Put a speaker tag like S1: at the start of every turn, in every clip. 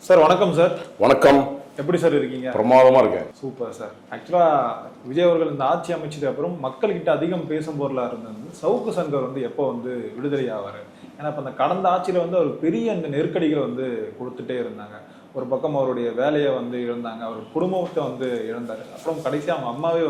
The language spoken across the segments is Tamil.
S1: சார் வணக்கம் சார்.
S2: வணக்கம்.
S1: எப்படி சார் இருக்கீங்க?
S2: பிரமாதமா இருக்கேன்.
S1: Super sir. ஆக்சுவலா விஜய் அவர்கள் இந்த ஆட்சி அமைச்சதுக்கு அப்புறம் மக்கள்கிட்ட அதிகம் பேசும் பொருளா இருந்தது சவுக்கு சங்கர் எப்போ விடுதலை ஆவாரு. ஏன்னா இப்ப அந்த கடந்த ஆட்சியில அவர் பெரிய அந்த நெருக்கடிகளை கொடுத்துட்டே இருந்தாங்க. ஒரு பக்கம் அவருடைய வேலையை இழந்தாங்க, அவர் குடும்பத்தை இழந்தாரு, அப்புறம் கடைசி அவங்க அம்மாவே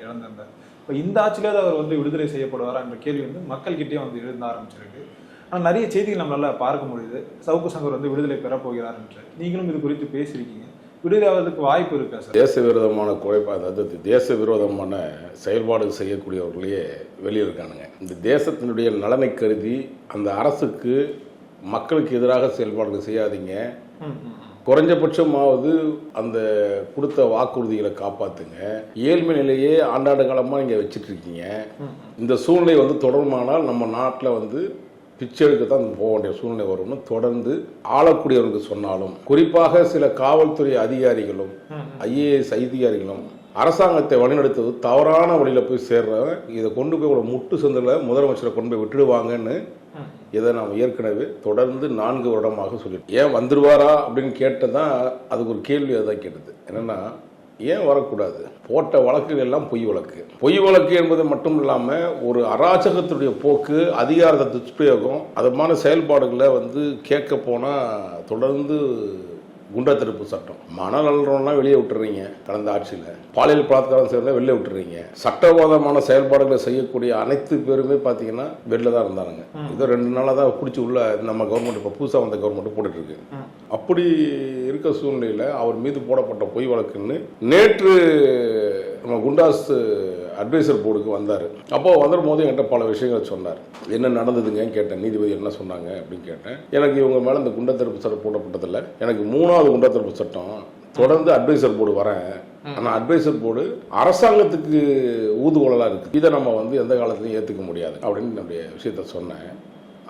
S1: இழந்திருந்தார். இப்போ இந்த ஆட்சியில அவர் விடுதலை செய்யப்படுவாரா என்ற கேள்வி மக்கள்கிட்டயே எழுந்த ஆரம்பிச்சிருக்கு. ஆனால் நிறைய செய்திகள் நம்மளால பார்க்க முடியுது. சவுக்கு சங்கர் விடுதலை பெற போகிறார் என்று நீங்களும் இது குறித்து பேசியிருக்கீங்க. விடுதலை ஆவதற்கு வாய்ப்பு இருக்கா சார்?
S2: தேச விரோதமான அதாவது தேச விரோதமான செயல்பாடு செய்யக்கூடியவர்களையே வெளியிருக்கானுங்க. இந்த தேசத்தினுடைய நலனை கருதி அந்த அரசுக்கு மக்களுக்கு எதிராக செயல்பாடுகள் செய்யாதீங்க, குறைஞ்சபட்சமாவது அந்த கொடுத்த வாக்குறுதிகளை காப்பாத்துங்க, ஏழ்மை நிலையே ஆண்டாண்டு காலமாக நீங்கள் வச்சுட்டு இருக்கீங்க. இந்த சூழ்நிலை தொடருமானால் நம்ம நாட்டில் பிச்சை எடுக்க தான் போக வேண்டிய சூழ்நிலை வரும்னு தொடர்ந்து ஆளக்கூடியவர்களுக்கு சொன்னாலும், குறிப்பாக சில காவல்துறை அதிகாரிகளும் ஐஏஎஸ் அதிகாரிகளும் அரசாங்கத்தை வழிநடத்துவது தவறான வழியில் போய் சேர்றவன் இதை கொண்டு போய் ஒரு முட்டு சந்தில் முதலமைச்சரை கொண்டு போய் விட்டுடுவாங்கன்னு இதை நாம் ஏற்கனவே தொடர்ந்து 4 வருடமாக சொல்லிட்டு ஏன் வந்துடுவாரா அப்படின்னு கேட்டதான் அதுக்கு ஒரு கேள்வி அதான் கேட்டது. என்னன்னா, ஏன் வரக்கூடாது? போட்ட வழக்குகள் எல்லாம் பொய் வழக்கு. பொய் வழக்கு என்பது மட்டும் இல்லாமல் ஒரு அராஜகத்துடைய போக்கு, அதிகாரத்தை துஷ்பிரயோகம், அதுமான செயல்பாடுகளை கேட்க போனால் தொடர்ந்து குண்டா தடுப்பு சட்டம், மனநலன்லாம் வெளியே விட்டுறீங்க. கடந்த ஆட்சியில் பாலியல் பலாத்காரம் செய்யறத வெளியே விட்டுறீங்க. சட்டவாதமான செயல்பாடுகளை செய்யக்கூடிய அனைத்து பேருமே பார்த்தீங்கன்னா வெளில தான் இருந்தாங்க. இதோ 2 நாளாக தான் பிடிச்சி உள்ள நம்ம கவர்மெண்ட் இப்போ புதுசாக வந்த கவர்மெண்ட் போட்டுட்டு இருக்கு. அப்படி இருக்க சூழ்நிலையில் அவர் மீது போடப்பட்ட பொய் வழக்குன்னு நேற்று நம்ம குண்டாஸ் அட்வைசர் போர்டுக்கு வந்தார். அப்போ வந்துடும் போது என்கிட்ட பல விஷயங்களை சொன்னார். என்ன நடந்ததுங்க கேட்டேன், நீதிபதி என்ன சொன்னாங்க அப்படின்னு கேட்டேன். எனக்கு இவங்க மேலே இந்த குண்டா தடுப்பு சட்டம் போடப்பட்டதில்லை, எனக்கு 3வது குண்டா தடுப்பு சட்டம் தொடர்ந்து அட்வைசர் போர்டு வரேன். ஆனால் அட்வைசர் போர்டு அரசாங்கத்துக்கு ஊதுகோலாக இருக்குது, இதை நம்ம எந்த காலத்துலையும் ஏற்றுக்க முடியாது அப்படின்னு என்னுடைய விஷயத்த சொன்னேன்.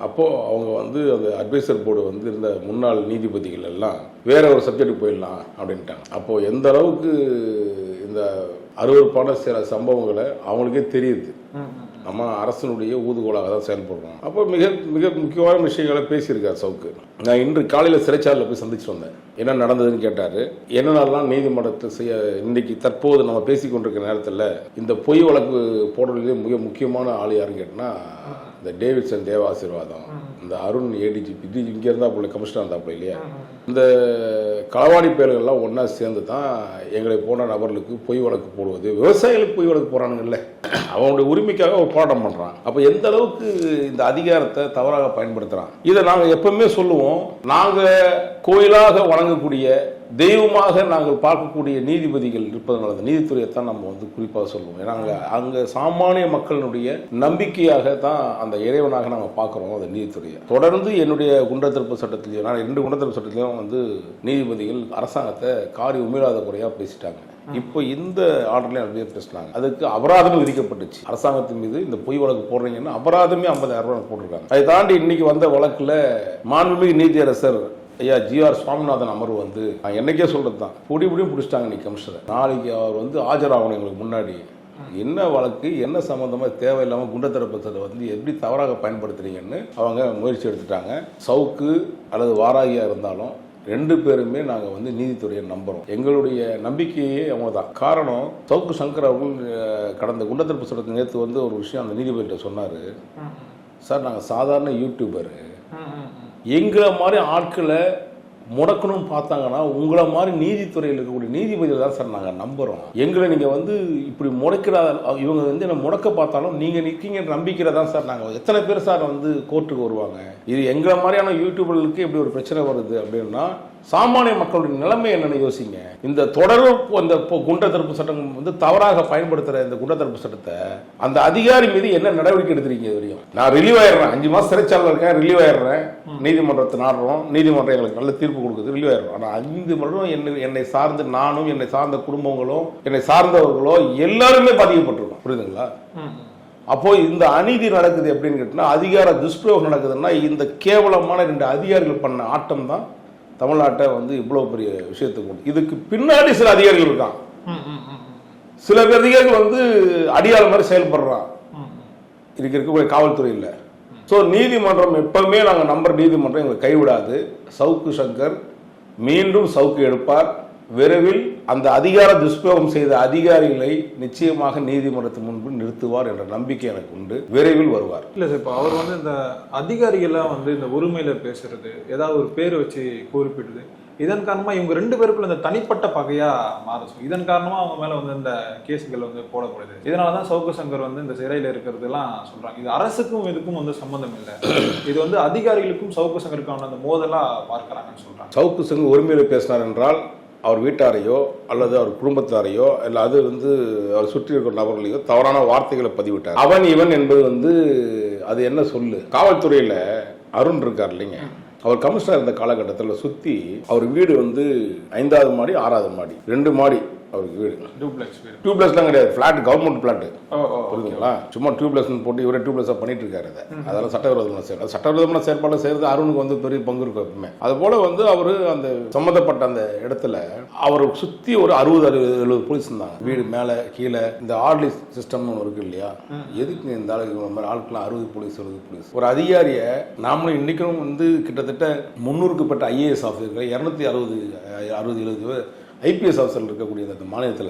S2: அப்போது அவங்க அந்த அட்வைசர் போர்டு இருந்த முன்னாள் நீதிபதிகள் எல்லாம் வேற ஒரு சப்ஜெக்டுக்கு போயிடலாம் அப்படின்ட்டாங்க. அப்போது எந்த அளவுக்கு இந்த அருவருப்பான சில சம்பவங்களை அவங்களுக்கே தெரியுது, நம்ம அரசனுடைய ஊதுகோலாக தான் செயல்படுறோம். அப்போ மிக மிக முக்கியமான விஷயங்களை பேசியிருக்கார் சவுக்கு. நான் இன்று காலையில் சிறைச்சாலையில் போய் சந்திச்சு வந்தேன். என்ன நடந்ததுன்னு கேட்டார். என்னென்னலாம் நீதிமன்றத்தில் செய்ய இன்னைக்கு தற்போது நம்ம பேசி கொண்டிருக்கிற நேரத்தில் இந்த பொய் வழக்கு போடுறதுலேயே மிக முக்கியமான ஆள் யாருன்னு கேட்டோன்னா, இந்த டேவிட்சன் தேவ ஆசீர்வாதம், இந்த அருண் ஏடிஜிபி, இது இங்கே இருந்தாப்புல கமிஷனர் இருந்தாப்புல இல்லையா, இந்த களவாணி பயல்கள்லாம் ஒன்றா சேர்ந்து தான் எங்களை போன்ற நபர்களுக்கு பொய் வழக்கு போடுவது. விவசாயிகளுக்கு பொய் வழக்கு போகிறானுங்கல்ல, அவனுடைய உரிமைக்காக ஒரு போராட்டம் பண்ணுறான். அப்போ எந்த அளவுக்கு இந்த அதிகாரத்தை தவறாக பயன்படுத்துகிறான். இதை நாங்கள் எப்பவுமே சொல்லுவோம். நாங்கள் கோயிலாக வணங்கக்கூடிய, தெய்வமாக நாங்கள் பார்க்கக்கூடிய நீதிபதிகள் இருப்பதனால நீதித்துறையைத்தான் நம்ம குறிப்பாக சொல்லுவோம். ஏன்னா அங்கே சாமானிய மக்களினுடைய நம்பிக்கையாக தான் அந்த இறைவனாக நாங்கள் பார்க்குறோம் அந்த நீதித்துறையை. தொடர்ந்து என்னுடைய குண்டா தடுப்பு சட்டத்திலையும், நான் 2 குண்டா தடுப்பு சட்டத்திலையும் நீதிபதிகள் அரசாங்கத்தை காரி உமிழாத குறையாக பேசிட்டாங்க. இப்போ இந்த ஆர்டர்லையும் அப்படியே பேசினாங்க. அதுக்கு அபராதமும் விதிக்கப்பட்டுச்சு. அரசாங்கத்தின் மீது இந்த பொய் வழக்கு போடுறீங்கன்னா அபராதமே 50,000 ரூபாய் போட்டிருக்காங்க. அதை தாண்டி இன்னைக்கு வந்த வழக்கில் மாண்புமிகு நீதியரசர் ஐயா ஜிஆர் சுவாமிநாதன் அமர்வு நான் என்னைக்கே சொல்றது தான், பொடியும் பிடிச்சிட்டாங்க இன்னைக்கு கமிஷனர். நாளைக்கு அவர் ஆஜராகணும் எங்களுக்கு முன்னாடி. என்ன வழக்கு, என்ன சம்பந்தமா தேவையில்லாமல் குண்டா தடுப்பு சட்டத்தை எப்படி தவறாக பயன்படுத்துறீங்கன்னு அவங்க முயற்சி எடுத்துட்டாங்க. சவுக்கு அல்லது வாராகியா இருந்தாலும் 2 பேருமே நாங்கள் நீதித்துறையை நம்புகிறோம். எங்களுடைய நம்பிக்கையே அவங்க தான். காரணம், சவுக்கு சங்கர் அவர்கள் கடந்த குண்டா தடுப்பு சட்டத்தை நேற்று ஒரு விஷயம் அந்த நீதிபதிகிட்ட சொன்னார். சார், நாங்கள் சாதாரண யூடியூபர், எங்களை மாதிரி ஆட்களை முடக்கணும்னு பார்த்தாங்கன்னா உங்களை மாதிரி நீதித்துறையில் இருக்கக்கூடிய நீதிபதிகள் தான் சார் நாங்கள் நம்புகிறோம். எங்களை நீங்கள் இப்படி முடக்கிற இவங்க என்ன முடக்க பார்த்தாலும் நீங்கள் நிற்கீங்கன்ற நம்பிக்கையில் தான் சார் நாங்கள். எத்தனை பேர் சார் கோர்ட்டுக்கு வருவாங்க? இது எங்களை மாதிரியான யூடியூபர்களுக்கு எப்படி ஒரு பிரச்சனை வருது அப்படின்னா, சாமானிய மக்களுடைய நிலைமை என்னன்னு யோசிங்க. இந்த தொடர் இந்த குண்டா தடுப்பு சட்டம் தவறாக பயன்படுத்துகிற இந்த குண்டா தடுப்பு சட்டத்தை அந்த அதிகாரி மீது என்ன நடவடிக்கை எடுத்துறீங்க? இது வரையும் நான் ரிலீவ் ஆயிடுறேன், 5 மாதம் சிறைச்சாலையில் இருக்கேன், ரிலீவ் ஆயிடுறேன், நீதிமன்றத்தை நாடுறோம், நீதிமன்றம் எங்களுக்கு நல்ல தீர்ப்பு கொடுக்குது, ரிலீவ் ஆயிடுறோம். ஆனால் 5 வருடம் என்னை சார்ந்து நானும், என்னை சார்ந்த குடும்பங்களும், என்னை சார்ந்தவர்களோ எல்லாருமே பாதிக்கப்பட்டிருக்கோம். புரியுதுங்களா? அப்போ இந்த அநீதி நடக்குது எப்படின்னு கேட்டீங்கன்னா, அதிகார துஷ்பிரயோகம் நடக்குதுன்னா இந்த கேவலமான 2 அதிகாரிகள் பண்ண ஆட்டம் தான் தமிழ்நாட்டை இவ்வளோ பெரிய விஷயத்துக்கு. இதுக்கு பின்னாடி சில அதிகாரிகள் இருக்கான். சில அதிகாரிகள் அடியாள் மாதிரி செயல்படுறான் இதுக்கு இருக்கக்கூடிய காவல்துறையில். ஸோ நீதிமன்றம் எப்பவுமே நாங்கள் நம்புற நீதிமன்றம் எங்களை கைவிடாது. சவுக்கு சங்கர் மீண்டும் சவுக்கு எடுப்பார். விரைவில் அந்த அதிகார துஷ்பிரயோகம் செய்த அதிகாரிகளை நிச்சயமாக நீதிமன்றத்தின் முன்பு நிறுத்துவார் என்ற நம்பிக்கை எனக்கு உண்டு. விரைவில் வருவார்.
S1: இல்ல சார், இப்போ அவர் வந்து இந்த அதிகாரிகள்லாம் வந்து இந்த உரிமையில பேசுறது, ஏதாவது ஒரு பேர் வச்சு குறிப்பிடுது, இதன் காரணமா இவங்க 2 பேருக்குள்ள இந்த தனிப்பட்ட பகையா மாறும். இதன் காரணமா அவங்க மேல வந்து இந்த கேஸுகள் வந்து போடப்படுது. இதனாலதான் சவுக்கு சங்கர் வந்து இந்த சிறையில இருக்கிறது எல்லாம் சொல்றாங்க. இது அரசுக்கும் இதுக்கும் வந்து சம்பந்தம் இல்லை, இது வந்து அதிகாரிகளுக்கும் சவுக்கு சங்கருக்கான அந்த மோதலா பார்க்கறாங்கன்னு சொல்றாங்க.
S2: சவுக்கு சங்கர் உரிமையில பேசினார் என்றால் அவர் வீட்டாரையோ அல்லது அவர் குடும்பத்தாரையோ இல்லை அது வந்து அவர் சுற்றி இருக்கிற நபர்களையோ தவறான வார்த்தைகளை பதிவிட்டார். அவன் இவன் என்பது வந்து அது என்ன சொல்லு. காவல்துறையில் அருண் இருக்கார் இல்லைங்க, அவர் கமிஷனர் இருந்த காலகட்டத்தில் சுற்றி அவர் வீடு வந்து 5வது மாடி 6வது மாடி 2 மாடி அவருக்கு வீடு. டியூப்ளெஸ்லாம் கிடையாது, ஃபிளாட், கவர்மெண்ட் ஃபிளாட். புரியுதுங்களா? சும்மா டியூப்ளெஸ் போட்டு இவரே டியூப்ளெஸ்ஸாக பண்ணிட்டு இருக்காரு. அதெல்லாம் சட்டவிரோதமான செயல். சட்டவிரோதமான செயற்பாடு செய்யறது அருணுக்கு வந்து பெரிய பங்கு இருக்கும் எப்பவுமே. அது போல வந்து அவரு அந்த சம்மந்தப்பட்ட அந்த இடத்துல அவரை சுற்றி ஒரு 60-70 போலீஸ் இருந்தாங்க. வீடு மேலே கீழே இந்த ஆர்டர்லி சிஸ்டம்னு ஒன்று இருக்கு இல்லையா, எதுக்கு இந்த மாதிரி ஆட்கள்லாம் 60 போலீஸ். ஒரு அதிகாரியை நாமளும் இன்னைக்கும் வந்து கிட்டத்தட்ட 300க்கு பட்ட ஐஏஎஸ் ஆஃபீஸர்கள் 260-70 ஐபிஎஸ் ஆஃபீஸர் இருக்கக்கூடிய அந்த மாநிலத்தில்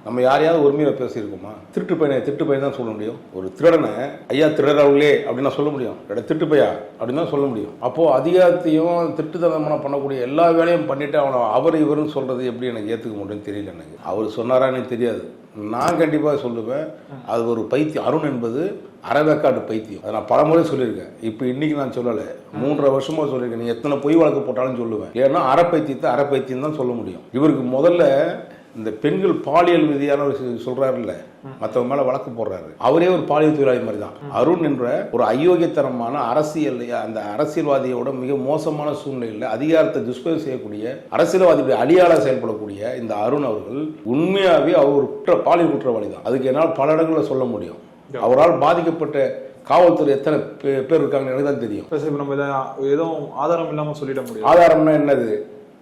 S2: நம்ம யாரையாவது உரிமையை பேசியிருக்கோமா? திருட்டு பையன் தான் சொல்ல முடியும். ஒரு திருடனை ஐயா திருடர்களே அப்படின்னா சொல்ல முடியும், திருட்டு பையா அப்படின்னு தான் சொல்ல முடியும். அப்போது அதிகாரத்தையும் திருட்டுத்தனமான பண்ணக்கூடிய எல்லா வேலையும் பண்ணிட்டு அவனை அவர் இவருன்னு சொல்கிறது எப்படி எனக்கு ஏற்றுக்க முடியும்னு தெரியல. எனக்கு அவர் சொன்னாரா எனக்கு தெரியாது. நான் கண்டிப்பாக சொல்லுவேன், அது ஒரு பைத்தியம். அருண் என்பது அரைவேக்காடு பைத்தியம். அதை நான் பலமுறை சொல்லியிருக்கேன். இப்போ இன்னைக்கு நான் சொல்லலை, 3.5 வருஷமா சொல்லியிருக்கேன். நீ எத்தனை பொய் வழக்கு போட்டாலும் சொல்லுவேன். ஏன்னா அரைப்பைத்தியம் தான் சொல்ல முடியும். இவருக்கு முதல்ல இந்த பெண்கள் பாலியல் விதியான சொல்றாருல்ல, மற்றவங்க மேல வழக்கு போடுறாரு. அவரே ஒரு பாலியல் தொழிலாளி மாதிரி தான். அருண் என்ற ஒரு அயோக்கியத்தனமான அரசியல், அந்த அரசியல்வாதியோட மிக மோசமான சூழ்நிலையில் அதிகாரத்தை துஷ்பிரயோகம் செய்யக்கூடிய அரசியல்வாதியுடைய அடியாள செயல்படக்கூடிய இந்த அருண் அவர்கள் உண்மையாகவே அவர் ஒரு பாலியல் குற்றவாளி தான். அதுக்கு என்னால் பல இடங்களில் சொல்ல முடியும். அவரால் பாதிக்கப்பட்ட காவல்துறை எத்தனை பேர் இருக்காங்கன்னு எனக்கு தான் தெரியும்.
S1: நம்ம எதுவும் ஆதாரம் இல்லாம சொல்லிட முடியும்.
S2: ஆதாரம்னா என்னது?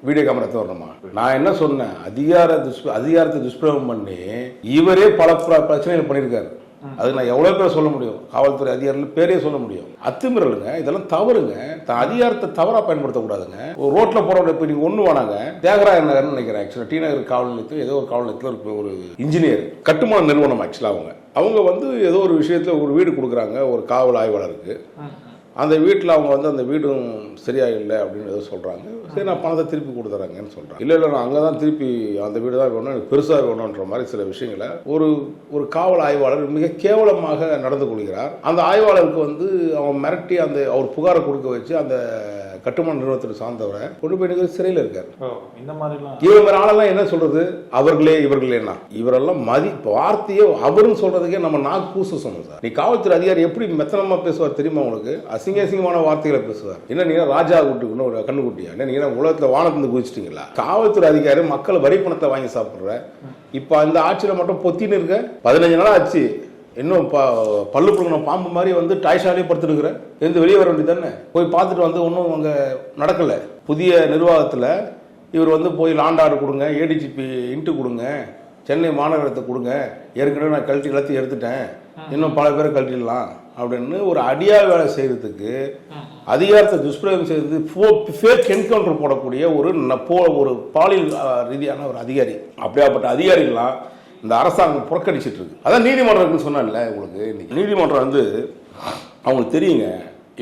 S2: வீடியோ கேமரா வரணுமா? நான் என்ன சொன்னேன், அதிகாரத்தை துஷ்பிரயோகம் பண்ணி இவரே பல பிரச்சனைகள் பண்ணியிருக்காரு. அது நான் எவ்வளவு பேர் சொல்ல முடியும், காவல்துறை அதிகாரிகள் பேரே சொல்ல முடியும். அத்துமீறலுங்க, இதெல்லாம் தவறுங்க. அதிகாரத்தை தவறா பயன்படுத்தக்கூடாதுங்க. ஒரு ரோட்ல போறவங்க இப்போ நீங்க ஒண்ணு வேணாங்க, தியாகராய நகர்னு நினைக்கிறேன். ஆக்சுவலா டி நகர் காவல் நிலையத்தில் ஏதோ ஒரு காவல் நிலையத்தில் ஒரு இன்ஜினியர் கட்டுமான நிறுவனம். ஆக்சுவலா அவங்க வந்து ஏதோ ஒரு விஷயத்துல ஒரு வீடு கொடுக்குறாங்க ஒரு காவல் ஆய்வாளருக்கு. அந்த வீட்டில் அவங்க வந்து அந்த வீடும் சரியா இல்லை அப்படின்னு ஏதோ சொல்கிறாங்க. சரி, நான் பணத்தை திருப்பி கொடுத்துறாங்கன்னு சொல்கிறேன். இல்லை நான் அங்கே தான் திருப்பி அந்த வீடு தான் வேணும், எனக்கு பெருசாக வேணுன்ற மாதிரி சில விஷயங்களை ஒரு காவல் ஆய்வாளர் மிக கேவலமாக நடந்து கொள்கிறார். அந்த ஆய்வாளருக்கு வந்து அவன் மிரட்டி அந்த அவர் புகாரை கொடுக்க வச்சு அந்த கட்டுமான நிறுவனத்தில் சார்ந்தவரை கொண்டு போய் சிறையில் இருக்கார்.
S1: இந்த மாதிரிலாம்
S2: இவங்க ஆளெல்லாம் என்ன சொல்றது, இவர்களேன்னா இவரெல்லாம் வார்த்தையோ அவருன்னு சொல்றதுக்கே நம்ம நாக்கு பூச சொன்னோம் சார். நீ காவல்துறை அதிகாரி எப்படி மெத்தனமா பேசுவார் தெரியுமா உங்களுக்கு? அசிங்கமான வார்த்தைகளை பேசுவார். என்ன நீங்க ராஜா கூட்டுக்குன்னு ஒரு கண்ணுக்குட்டியா? என்ன நீங்க உலகத்துல வானத்துல குதிச்சிட்டீங்களா? காவல்துறை அதிகாரி மக்கள் வரி பணத்தை வாங்கி சாப்பிடுற இப்ப அந்த ஆட்சியில மட்டும் பொத்தின்னு இருக்க. 15 நாள் ஆச்சு, இன்னும் பல்லு புழுங்கின பாம்பு மாதிரி வந்து டாய்ஷாலே படுத்துருக்குற. இருந்து வெளியே வர வேண்டியது தானே? போய் பார்த்துட்டு வந்து ஒன்றும் அங்கே நடக்கலை. புதிய நிர்வாகத்தில் இவர் வந்து போய் லாண்ட் ஆர்டர் கொடுங்க, ஏடிஜிபி இன்ட்டு கொடுங்க, சென்னை மாநகரத்தை கொடுங்க, ஏற்கனவே நான் கழட்டி எடுத்துட்டேன், இன்னும் பல பேரை கழட்டிடலாம் அப்படின்னு ஒரு அடியார் வேலை செய்யறதுக்கு, அதிகாரத்தை துஷ்பிரயோகம் செய்யறது, ஃபேக் என்கவுண்டர் போடக்கூடிய ஒரு பாலியல் ரீதியான ஒரு அதிகாரி. அப்படியாப்பட்ட அதிகாரிகள்லாம் இந்த அரசாங்கம் புறக்கணிச்சிட்டு இருக்கு. அதான் நீதிமன்றம் சொன்னால உங்களுக்கு. நீதிமன்றம் வந்து அவங்களுக்கு தெரியுங்க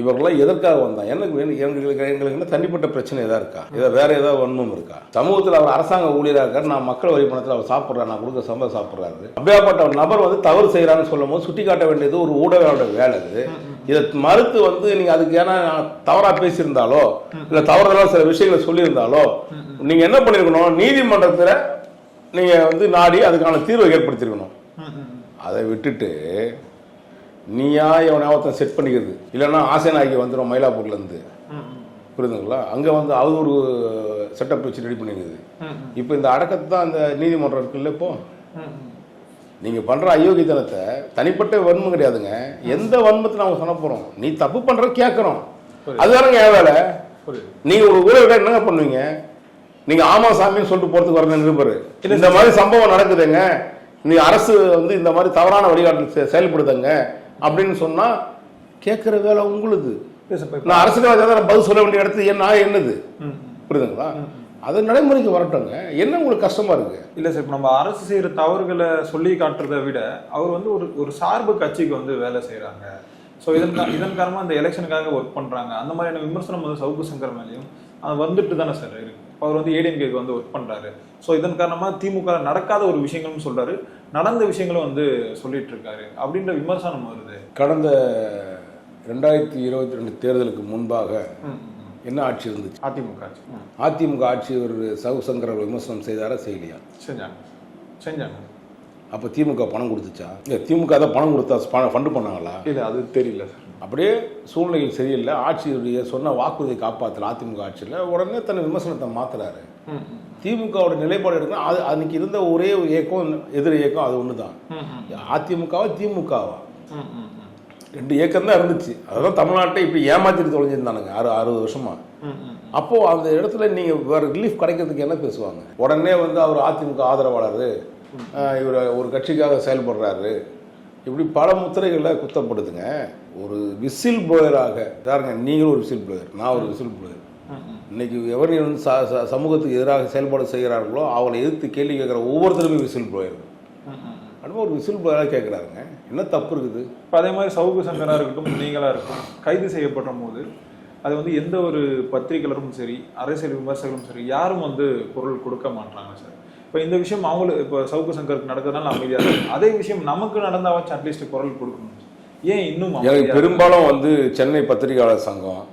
S2: இவர்கள்லாம் எதற்காக வந்தாங்க, எங்களுக்கு என்ன தனிப்பட்ட பிரச்சனை ஏதாவது இருக்கா, இதை வேற ஏதாவது வன்மம் இருக்கா? சமூகத்தில் அவர் அரசாங்க ஊழியராக இருக்கார், நான் மக்கள் வரி பணத்தில் அவர் சாப்பிட்றேன், நான் கொடுக்க சம்பளம் சாப்பிட்றாரு. அப்படியாப்பட்ட ஒரு நபர் வந்து தவறு செய்யறான்னு சொல்லும் போது சுட்டி காட்ட வேண்டியது ஒரு ஊடகோட வேலை. இதை மறுத்து வந்து நீங்க அதுக்கு ஏன்னா தவறா பேசியிருந்தாலோ இல்ல தவறுதலா சில விஷயங்களை சொல்லியிருந்தாலோ நீங்க என்ன பண்ணிருக்கணும், நீதிமன்றத்தில் நீங்க வந்து நாடி அதுக்கான தீர்வை ஏற்படுத்திருக்கணும். அதை விட்டுட்டு நீயா எவனாவத்தை செட் பண்ணிக்கிறது, இல்லைன்னா ஆசைநாயகி வந்துடும் மயிலாப்பூர்லேருந்து, புரியுதுங்களா? அங்கே வந்து அது ஒரு செட்டப் வச்சு ரெடி பண்ணிக்குது. இப்போ இந்த அடக்கத்தை தான் இந்த நீதிமன்றம் இருக்குல்ல. இப்போ நீங்கள் பண்ணுற அயோக்கியத்தனத்தை தனிப்பட்ட வன்மம் கிடையாதுங்க, எந்த வன்மத்தை நாங்கள் சொன்ன போகிறோம். நீ தப்பு பண்ணுற கேட்குறோம், அதுதானங்க என் வேலை. நீங்கள் ஒரு ஊழல் என்னங்க பண்ணுவீங்க? நீங்கள் ஆமா சாமின்னு சொல்லிட்டு போகிறதுக்கு வரணும் நிருபர். இந்த மாதிரி சம்பவம் நடக்குதுங்க, நீ அரசு வந்து இந்த மாதிரி தவறான வழிகாட்டல் செயல்படுதுங்க அப்படின்னு சொன்னா கேட்கிற வேலை உங்களுக்கு. நான் அரசியல்வாதியாக பதில் சொல்ல வேண்டிய இடத்துல நான் என்னது புரியுதுங்களா? அது நடைமுறைக்கு வரட்டுங்க. என்ன உங்களுக்கு கஷ்டமா இருக்கு?
S1: இல்ல சார், இப்ப நம்ம அரசு செய்யற தவறுகளை சொல்லி காட்டுறதை விட அவர் வந்து ஒரு சார்பு கட்சிக்கு வந்து வேலை செய்யறாங்க. ஸோ இதன் காரணமா இந்த எலெக்ஷனுக்காக ஒர்க் பண்றாங்க. அந்த மாதிரியான விமர்சனம் வந்து சவுக்கு சங்கர் மேலேயும் அது வந்துட்டு தானே சார் இருக்கு. அவர் வந்து ஏடிஎம்கேக்கு வந்து ஒர்க் பண்றாரு. ஸோ இதன் காரணமா திமுக நடக்காத ஒரு விஷயங்களும் சொல்றாரு, நடந்த விஷயங்களும் வந்து சொல்லிட்டு இருக்காரு அப்படின்ற விமர்சனம் வருது.
S2: கடந்த 2022 தேர்தலுக்கு முன்பாக என்ன ஆட்சி இருந்துச்சு?
S1: அதிமுக ஆட்சி.
S2: அதிமுக ஆட்சி ஒரு சவுக்கு சங்கர் விமர்சனம் செய்தாரா செய்யலையா?
S1: செஞ்சாங்க.
S2: அப்போ திமுக பணம் கொடுத்துச்சா? இல்லை, திமுக தான் பணம் கொடுத்தா ஃபண்டு பண்ணாங்களா?
S1: இல்லை, அது தெரியல சார்.
S2: அப்படியே சூழ்நிலைகள் சரியில்லை, ஆட்சியுடைய சொன்ன வாக்குறுதியை காப்பாற்றல அதிமுக ஆட்சியில், உடனே தன் விமர்சனத்தை மாற்றுறாரு. திமுகவோட நிலைப்பாடு எடுக்கணும். அது அன்னைக்கு இருந்த ஒரே இயக்கம், எதிர் இயக்கம் அது ஒன்று தான். அதிமுகவா திமுகவா? ரெண்டு இயக்கம் தான் இருந்துச்சு. அதுதான் தமிழ்நாட்டை இப்படி ஏமாத்திட்டு தொலைஞ்சிருந்தானுங்க 60 வருஷமா. அப்போ அந்த இடத்துல நீங்க வேற ரிலீஃப் கிடைக்கிறதுக்கு என்ன பேசுவாங்க? உடனே வந்து அவர் அதிமுக ஆதரவாளர், இவர் ஒரு கட்சிக்காக செயல்படுறாரு, இப்படி பல முத்திரைகளை குத்தப்படுதுங்க. ஒரு விசில் ப்ளோயராக பாருங்க, நீங்களும் ஒரு விசில் ப்ளோயர், நான் ஒரு விசில் ப்ளோயர். இன்னைக்கு எவர் வந்து சமூகத்துக்கு எதிராக செயல்பாடு செய்கிறார்களோ அவளை எதிர்த்து கேள்வி கேட்குற ஒவ்வொருத்தருமே விசில் ப்ளோயர். அதுவும் ஒரு விசில் ப்ளோயராக கேட்குறாருங்க, என்ன தப்பு இருக்குது?
S1: இப்போ அதே மாதிரி சவுக்கு சங்கராக இருக்கட்டும், நீங்களாக இருக்கட்டும், கைது செய்யப்பட்ட போது அது வந்து எந்த ஒரு பத்திரிகையாளரும் சரி, அரசியல் விமர்சகரும் சரி, யாரும் வந்து குரல் கொடுக்க மாட்டாங்க சார். இப்போ இந்த விஷயம் அவங்களுக்கு, இப்போ சவுக்கு சங்கருக்கு நடக்கிறதுனால அமைதியாக இருக்கும். அதே விஷயம் நமக்கு நடந்தாவாச்சும் அட்லீஸ்ட் குரல் கொடுக்கணும். ஏன் இன்னும்
S2: எனக்கு பெரும்பாலும் வந்து சென்னை பத்திரிகையாளர் சங்கம்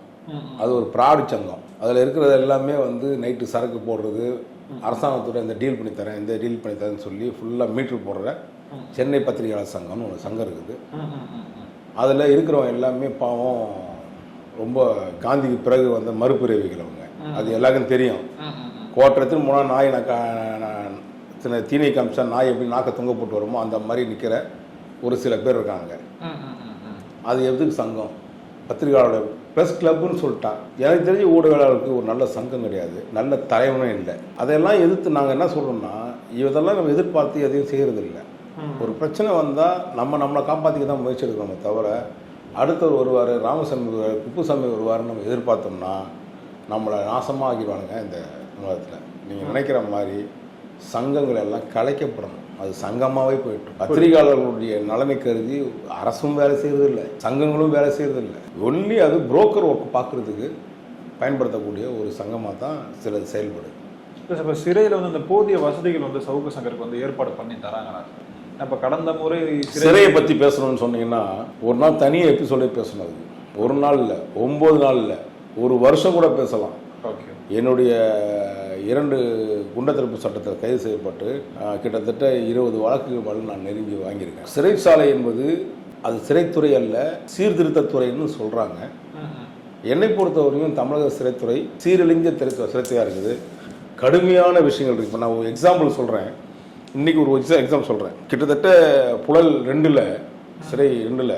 S2: அது ஒரு ப்ராடு சங்கம். அதில் இருக்கிறது எல்லாமே வந்து நைட்டு சரக்கு போடுறது, அரசாங்கத்தோட இந்த டீல் பண்ணி தரேன், இந்த டீல் பண்ணி தரேன்னு சொல்லி ஃபுல்லாக மீட்ரு போடுற சென்னை பத்திரிகையாளர் சங்கம்னு ஒரு சங்கம் இருக்குது. அதில் இருக்கிறவங்க எல்லாமே பாவம் ரொம்ப காந்திக்கு பிறகு வந்த மறுபிறவிகள் அவங்க. அது எல்லாருக்கும் தெரியும். கோட்டத்துன்னு போனால் நாய் தீனை காமிச்சா நாய் எப்படி நாக்க தொங்க போட்டு வருமோ அந்த மாதிரி நிற்கிற ஒரு சில பேர் இருக்காங்க. அது எதுக்கு சங்கம்? பத்திரிகையாளர் ப்ரெஸ் கிளப்னு சொல்லிட்டான். எனக்கு தெரிஞ்ச ஊடகங்களுக்கு ஒரு நல்ல சங்கம் கிடையாது, நல்ல தலைவனும் இல்லை. அதையெல்லாம் எதிர்த்து நாங்கள் என்ன சொல்கிறோம்னா, இதெல்லாம் நம்ம எதிர்பார்த்து எதையும் செய்கிறது இல்லை. ஒரு பிரச்சனை வந்தால் நம்மளை காப்பாற்றிக்க தான் முயற்சி எடுக்கிறோமே தவிர, அடுத்தவர் வருவார், ராமசாமி வருவார், குப்புசாமி வருவார்னு நம்ம எதிர்பார்த்தோம்னா நம்மளை நாசமாக ஆகிடுவானுங்க இந்த உலகத்தில். நீங்கள் நினைக்கிற மாதிரி சங்கங்கள் எல்லாம் கலைக்கப்படணும். அது சங்கமாகவே போயிட்டு, பத்திரிகையாளர்களுடைய நலனை கருதி அரசும் வேலை செய்யறதில்லை, சங்கங்களும் வேலை செய்யறதில்லை. ஒன்லி அது புரோக்கர் ஒர்க் பார்க்குறதுக்கு பயன்படுத்தக்கூடிய ஒரு சங்கமாக தான் சிலது செயல்படுது.
S1: இப்போ சிறையில் வந்து அந்த போதிய வசதிகள் வந்து சவுக்கு சங்கருக்கு வந்து ஏற்பாடு பண்ணி தராங்களா? இப்போ கடந்த முறை
S2: சிறையை பற்றி பேசணும்னு சொன்னீங்கன்னா ஒரு நாள் தனியாக எபிசோடே பேசணும். அது ஒரு நாள் இல்லை, 9 நாள் இல்லை, ஒரு வருஷம் கூட பேசலாம்.
S1: ஓகே. என்னுடைய
S2: 2 குண்டத்தடுப்பு சட்டத்தில் கைது செய்யப்பட்டு கிட்டத்தட்ட 20 வழக்குகள் மேலே நான் நெருங்கி வாங்கியிருக்கேன். சிறைச்சாலை என்பது அது சிறைத்துறை அல்ல, சீர்திருத்தத்துறைன்னு சொல்கிறாங்க. என்னை பொறுத்தவரையும் தமிழக சிறைத்துறை சீரழிஞ்ச சிறைத்துறையாக இருக்குது. கடுமையான விஷயங்கள் இருக்குது. இப்போ நான் ஒரு எக்ஸாம்பிள் சொல்கிறேன். இன்றைக்கி ஒரு எக்ஸாம்பிள் சொல்கிறேன். கிட்டத்தட்ட புழல் 2 சிறை 2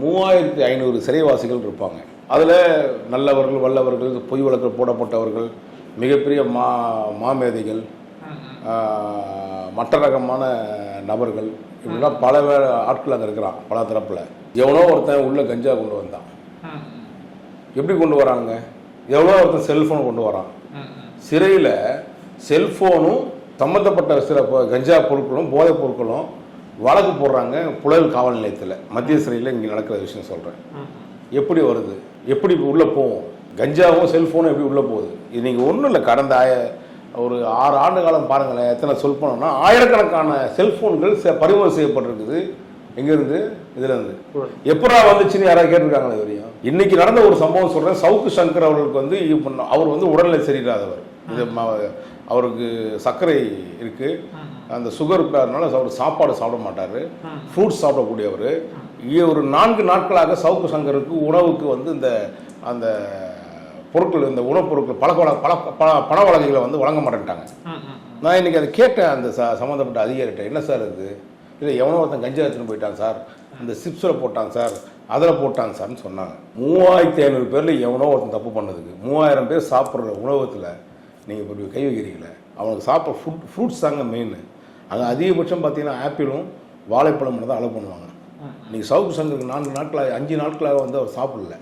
S2: 3500 சிறைவாசிகள் இருப்பாங்க. அதில் நல்லவர்கள், வல்லவர்கள், பொய் வழக்கில் போடப்பட்டவர்கள், மிகப்பெரிய மாமேதைகள், மற்ற ரகமான நபர்கள், இப்படிலாம் பல ஆட்கள் அங்கே இருக்கிறான். பல தரப்பில் எவனோ ஒருத்தன் உள்ள கஞ்சா கொண்டு வந்தான். எப்படி கொண்டு வராங்க? எவ்வளோ ஒருத்தன் செல்ஃபோன் கொண்டு வரான். சிறையில் செல்ஃபோனும் சம்மந்தப்பட்ட சில கஞ்சா பொருட்களும் போதைப் பொருட்களும் வழக்கு போடுறாங்க புழல் காவல் நிலையத்தில். மத்திய சிறையில் இங்கே நடக்கிற விஷயம் சொல்கிறேன். எப்படி வருது, எப்படி உள்ளே போவோம்? கஞ்சாவும் செல்ஃபோனும் எப்படி உள்ளே போகுது? இது நீங்கள் ஒன்றும் இல்லை, கடந்த ஒரு 6 ஆண்டு காலம் பாருங்களேன், எத்தனை செல்ஃபோன்னா ஆயிரக்கணக்கான செல்ஃபோன்கள் பறிமுதல் செய்யப்பட்டிருக்குது. எங்கேருந்து? இதுலேருந்து. எப்படா வந்துச்சுன்னு யாராவது கேட்டிருக்காங்களா இது வரையும்? இன்னைக்கு நடந்த ஒரு சம்பவம் சொல்கிறேன். சவுக்கு சங்கர் அவர்களுக்கு வந்து அவர் வந்து உடல்நிலை சரியில்லாதவர். இது அவருக்கு சர்க்கரை இருக்குது, அந்த சுகர் இருக்கிறதுனால அவர் சாப்பாடு சாப்பிட மாட்டார், ஃப்ரூட்ஸ் சாப்பிடக்கூடியவர். ஒரு 4 நாட்களாக சவுக்கு சங்கருக்கு உணவுக்கு வந்து இந்த அந்த பொருட்கள், இந்த உணவுப் பொருட்கள் பண வழங்குகளை வந்து வழங்க மாட்டேன்ட்டாங்க. நான் இன்றைக்கி அதை கேட்டேன் அந்த சம்மந்தப்பட்ட அதிகாரிகிட்ட. என்ன சார் இது? இல்லை, எவனோ ஒருத்தன் கஞ்சா எடுத்துன்னு போயிட்டான் சார், இந்த சிப்ஸில் போட்டான் சார், அதில் போட்டாங்க சார்னு சொன்னாங்க. 3500 பேரில் எவனோ ஒருத்தன் தப்பு பண்ணதுக்கு 3000 பேர் சாப்பிட்ற உணவகத்தில் நீங்கள் இப்படி கை வைக்கிறீங்களே. அவனுக்கு சாப்பிட்ற ஃப்ரூட்ஸ் தாங்க மெயின். அங்கே அதிகபட்சம் பார்த்தீங்கன்னா ஆப்பிளும் வாழைப்பழம் தான் அலோவ் பண்ணுவாங்க. நீங்கள் சவுக்கு சங்கருக்கு 4 நாட்களாக 5 நாட்களாக வந்து அவர் சாப்பிடல,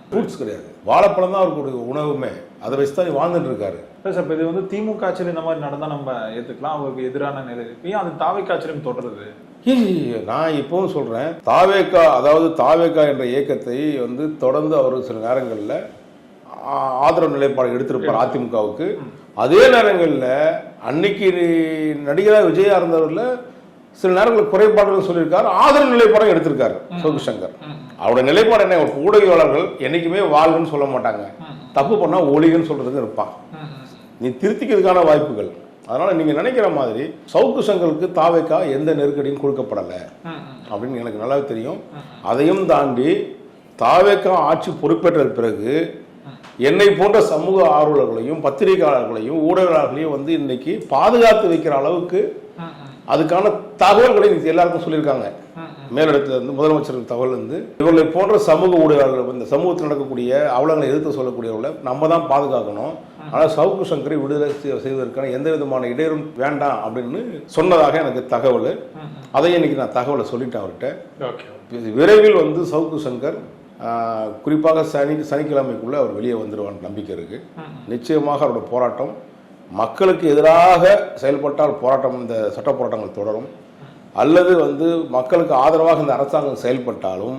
S2: ஃப்ரூட்ஸ் கிடையாது, வாழைப்பழம் தான் அவருக்கு ஒரு உணவுமே. அதை வச்சு தான் வாழ்ந்துட்டு இருக்காரு.
S1: சார் இப்போ இது வந்து திமுக ஆட்சியில் இந்த மாதிரி நடந்தால் நம்ம ஏற்றுக்கலாம், அவருக்கு எதிரான நிலை இருக்கு. ஏன் அது தாவேக்கா ஆட்சியிலும் தொடருது?
S2: நான் இப்பவும் சொல்றேன், தாவேக்கா அதாவது தாவேக்கா என்ற இயக்கத்தை வந்து தொடர்ந்து அவர் சில நேரங்களில் ஆதரவு நிலைப்பாடு எடுத்திருப்பார் அதிமுகவுக்கு. அதே நேரங்களில் அன்னைக்கு நடிகராக விஜயா இருந்தவரில் சில நேரங்களில் குறைபாடுகள் சொல்லியிருக்காரு, ஆதரவு நிலைப்பாடும் எடுத்திருக்காரு சவுக்கு சங்கர். அவருடைய நிலைப்பாடு என்ன, ஒரு ஊடகவாளர்கள் என்னைக்குமே வாழ்கன்னு சொல்ல மாட்டாங்க, தப்பு பண்ணா ஒளிகன்னு சொல்றதுக்கு இருப்பான். நீ திருத்திக்கிறதுக்கான வாய்ப்புகள். அதனால நீங்க நினைக்கிற மாதிரி சவுக்கு சங்கருக்கு தாவேக்கா எந்த நெருக்கடியும் கொடுக்கப்படலை அப்படின்னு எனக்கு நல்லா தெரியும். அதையும் தாண்டி தாவேக்கா ஆட்சி பொறுப்பேற்ற பிறகு என்னை போன்ற சமூக ஆர்வலர்களையும் பத்திரிகையாளர்களையும் ஊடகங்களையும் வந்து இன்னைக்கு பாதுகாத்து வைக்கிற அளவுக்கு அதுக்கான தகவல்களை எல்லாருக்கும் சொல்லியிருக்காங்க. மேலிடத்துல இருந்து முதலமைச்சருக்கு தகவல் இருந்து இவர்களை போன்ற சமூக ஊடகங்கள் இந்த சமூகத்தில் நடக்கக்கூடிய அவலங்களை எதிர்த்து சொல்லக்கூடியவர்களை நம்ம தான் பாதுகாக்கணும். ஆனால் சவுக்கு சங்கரை விடுதலை செய்வதற்கான எந்த விதமான இடையூறும் வேண்டாம் அப்படின்னு சொன்னதாக எனக்கு தகவல். அதை இன்னைக்கு நான் தகவலை சொல்லிட்டேன் அவர்கிட்ட. விரைவில் வந்து சவுக்கு சங்கர் குறிப்பாக சனிக்கிழமைக்குள்ள அவர் வெளியே வந்துடுவான்னு நம்பிக்கை இருக்கு. நிச்சயமாக அவருடைய போராட்டம் மக்களுக்கு எதிராக செயல்பட்டால் போராட்டம், இந்த சட்ட போராட்டங்கள் தொடரும். அல்லது வந்து மக்களுக்கு ஆதரவாக இந்த அரசாங்கம் செயல்பட்டாலும்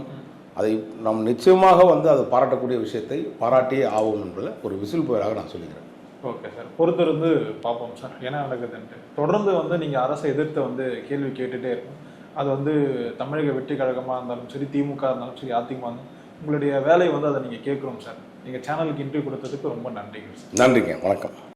S2: அதை நாம் நிச்சயமாக வந்து அது பாராட்டக்கூடிய விஷயத்தை பாராட்டியே ஆகும் என்பதில் ஒரு விசில் போயராக நான் சொல்லிக்கிறேன்.
S1: ஓகே சார், பொறுத்திருந்து பார்ப்போம் சார் என்ன நடக்குதுன்ட்டு. தொடர்ந்து வந்து நீங்கள் அரசை எதிர்த்து வந்து கேள்வி கேட்டுகிட்டே இருக்கும். அது வந்து தமிழக வெற்றி கழகமாக இருந்தாலும் சரி, திமுக இருந்தாலும் சரி, அதிமுக இருந்தாலும் உங்களுடைய வேலையை வந்து அதை நீங்கள் கேட்குறோம் சார். நீங்கள் சேனலுக்கு இன்டர்வியூ கொடுத்ததுக்கு ரொம்ப நன்றிங்க சார்.
S2: நன்றிங்க, வணக்கம்.